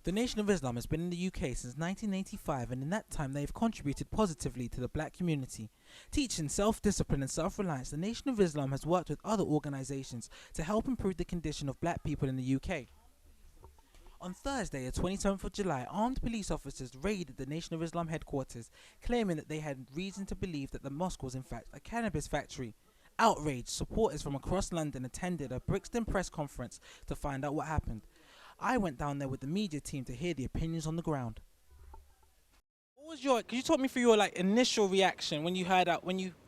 The Nation of Islam has been in the UK since 1985, and in that time they have contributed positively to the black community. Teaching self-discipline and self-reliance, the Nation of Islam has worked with other organisations to help improve the condition of black people in the UK. On Thursday, the 27th of July, armed police officers raided the Nation of Islam headquarters, claiming that they had reason to believe that the mosque was in fact a cannabis factory. Outraged, supporters from across London attended a Brixton press conference to find out what happened. I went down there with the media team to hear the opinions on the ground. Could you talk me through your initial reaction when you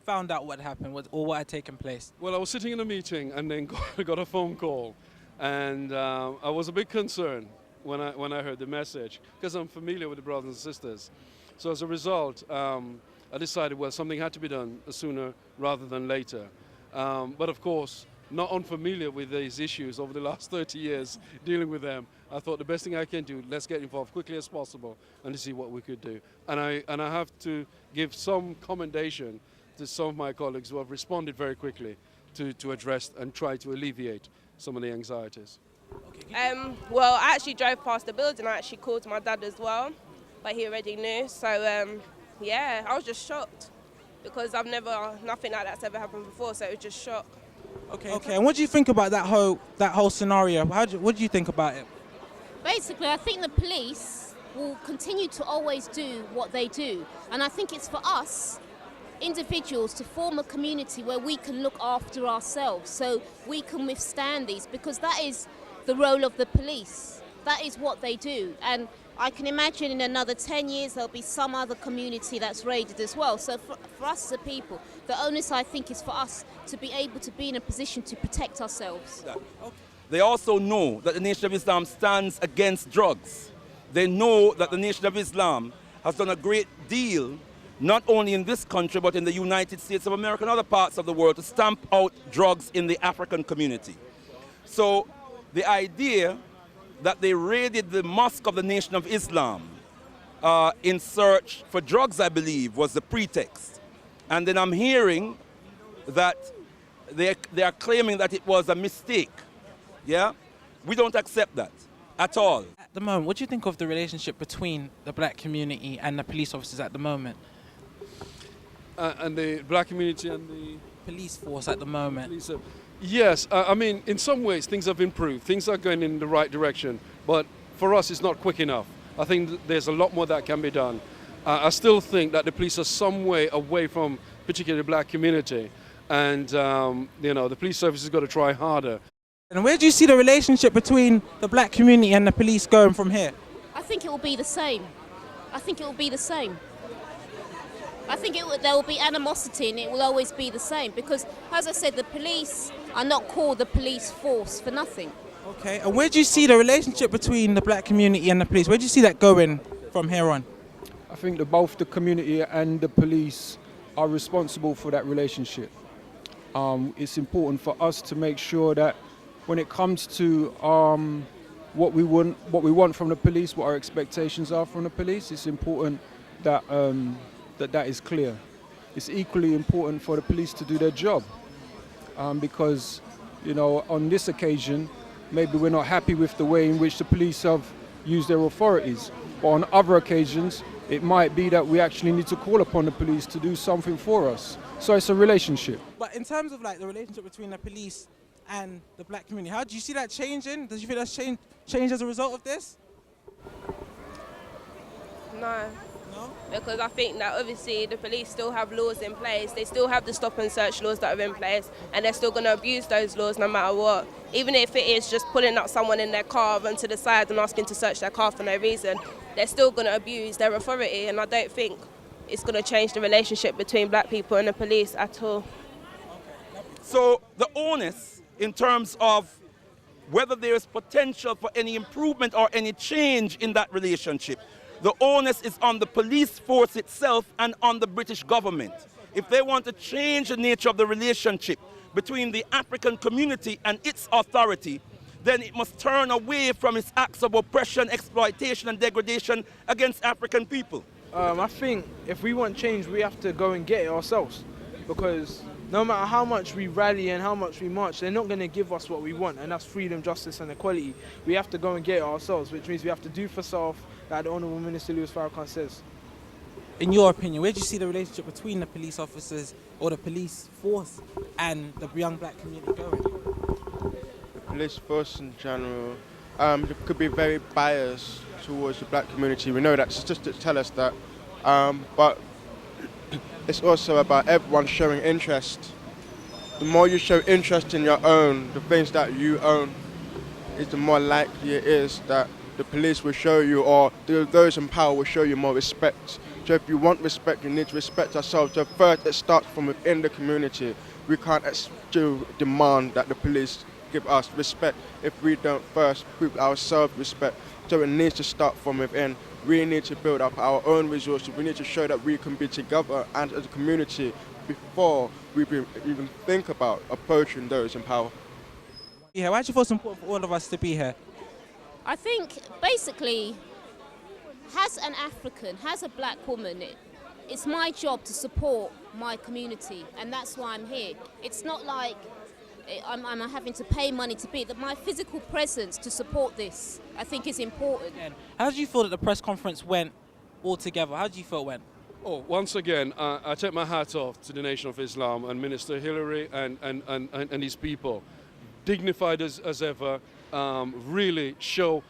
found out what happened or what had taken place? Well, I was sitting in a meeting and then got a phone call, and I was a bit concerned when I heard the message, because I'm familiar with the brothers and sisters. So as a result, I decided, well, something had to be done sooner rather than later. But of course, not unfamiliar with these issues over the last 30 years, dealing with them, I thought the best thing I can do, let's get involved quickly as possible and to see what we could do. And I have to give some commendation to some of my colleagues who have responded very quickly to address and try to alleviate some of the anxieties. Well, I actually drove past the building. I actually called my dad as well, but he already knew. So, yeah, I was just shocked because nothing like that's ever happened before, so it was just shock. Okay. And what do you think about that whole scenario? What do you think about it? Basically, I think the police will continue to always do what they do. And I think it's for us, individuals, to form a community where we can look after ourselves so we can withstand these, because that is the role of the police. That is what they do. And I can imagine in another 10 years there'll be some other community that's raided as well. So for us as a people, the onus, I think, is for us to be able to be in a position to protect ourselves. They also know that the Nation of Islam stands against drugs. They know that the Nation of Islam has done a great deal, not only in this country, but in the United States of America and other parts of the world, to stamp out drugs in the African community. So the idea that they raided the Mosque of the Nation of Islam in search for drugs, I believe, was the pretext. And then I'm hearing that they are claiming that it was a mistake. Yeah? We don't accept that at all. At the moment, what do you think of the relationship between the black community and the police officers at the moment? And the black community and the police force at the moment? Yes, I mean, in some ways things have improved. Things are going in the right direction, but for us it's not quick enough. I think there's a lot more that can be done. I still think that the police are some way away from particularly the black community, and the police service has got to try harder. And where do you see the relationship between the black community and the police going from here? I think it will be the same. I think there will be animosity, and it will always be the same because, as I said, the police are not called the police force for nothing. Okay, and where do you see the relationship between the black community and the police? Where do you see that going from here on? I think that both the community and the police are responsible for that relationship. It's important for us to make sure that when it comes to what we want from the police, what our expectations are from the police, it's important that that is clear. It's equally important for the police to do their job because, on this occasion, maybe we're not happy with the way in which the police have used their authorities. But on other occasions, it might be that we actually need to call upon the police to do something for us. So it's a relationship. But in terms of the relationship between the police and the black community, how do you see that changing? Does you feel that's changed as a result of this? No. No? Because I think that obviously the police still have laws in place. They still have the stop and search laws that are in place, and they're still going to abuse those laws no matter what. Even if it is just pulling up someone in their car onto the side and asking to search their car for no reason, they're still going to abuse their authority, and I don't think it's going to change the relationship between black people and the police at all. So the onus in terms of whether there is potential for any improvement or any change in that relationship, the onus is on the police force itself and on the British government. If they want to change the nature of the relationship between the African community and its authority, then it must turn away from its acts of oppression, exploitation and degradation against African people. I think if we want change, we have to go and get it ourselves, because no matter how much we rally and how much we march, they're not going to give us what we want, and that's freedom, justice and equality. We have to go and get it ourselves, which means we have to do for self, like the Honourable Minister Louis Farrakhan says. In your opinion, where do you see the relationship between the police officers or the police force and the young black community going? The police force in general could be very biased towards the black community. We know that statistics tell us that, but it's also about everyone showing interest. The more you show interest in your own, the things that you own, is the more likely it is that the police will show you, or those in power will show you more respect. So if you want respect, you need to respect ourselves. So first, it starts from within the community. We can't still demand that the police give us respect if we don't first prove ourselves respect. So it needs to start from within. We need to build up our own resources. We need to show that we can be together and as a community before we even think about approaching those in power. Yeah, why do you feel it's important for all of us to be here? I think basically, as an African, as a black woman, it's my job to support my community, and that's why I'm here. It's not like I'm having to pay money to be, that my physical presence to support this, I think, is important. How did you feel that the press conference went altogether? How did you feel it went? Oh, once again, I take my hat off to the Nation of Islam and Minister Hillary and his people. Dignified as ever, really showing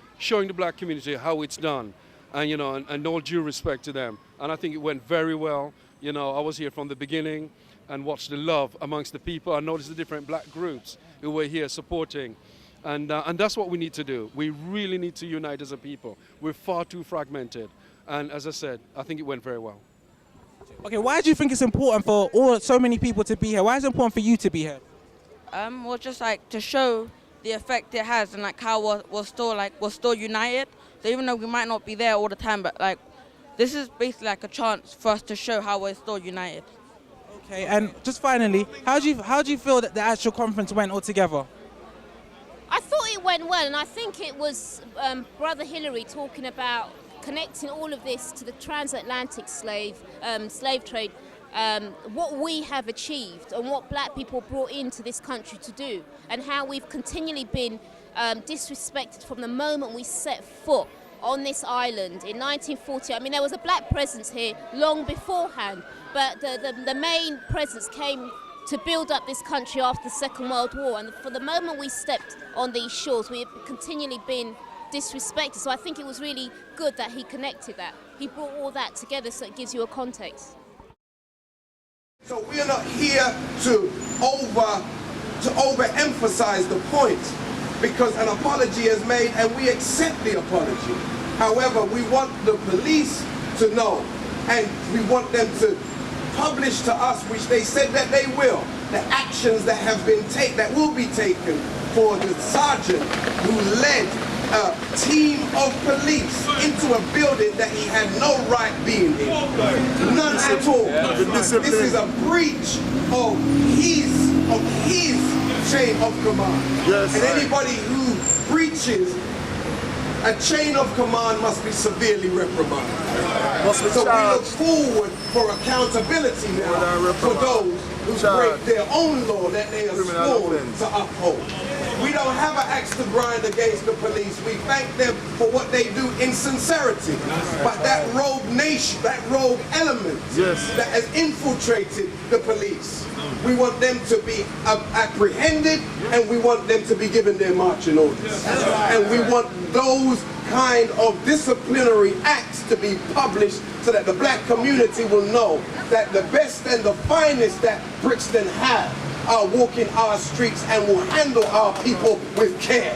the black community how it's done. And, you know, and all due respect to them. And I think it went very well. You know, I was here from the beginning and watched the love amongst the people. I noticed the different black groups who were here supporting. And that's what we need to do. We really need to unite as a people. We're far too fragmented. And as I said, I think it went very well. Okay, why do you think it's important for so many people to be here? Why is it important for you to be here? Well, just like to show the effect it has, and like how we're still united. So even though we might not be there all the time, but like this is basically like a chance for us to show how we're still united. Okay, and just finally, how do you feel that the actual conference went altogether? I thought it went well, and I think it was Brother Hillary talking about connecting all of this to the transatlantic slave trade, what we have achieved and what black people brought into this country to do, and how we've continually been disrespected from the moment we set foot on this island in 1940. I mean, there was a black presence here long beforehand, but the main presence came to build up this country after the Second World War, and for the moment we stepped on these shores, we have continually been disrespected. So I think it was really good that he connected that. He brought all that together, so it gives you a context. So we are not here to overemphasize the point, because an apology is made and we accept the apology. However, we want the police to know, and we want them to publish to us, which they said that they will, the actions that have been that will be taken for the sergeant who led a team of police into a building that he had no right being in. None at all. This is a breach of his chain of command. Yes, and anybody who breaches a chain of command must be severely reprimanded. So we look forward for accountability now for those who break their own law that they are sworn to uphold. We don't have an axe to grind against the police. We thank them for what they do in sincerity. But that rogue nation, that rogue element that has infiltrated the police, we want them to be apprehended, and we want them to be given their marching orders. And we want those kind of disciplinary acts to be published so that the black community will know that the best and the finest that Brixton have are walking our streets and will handle our people with care.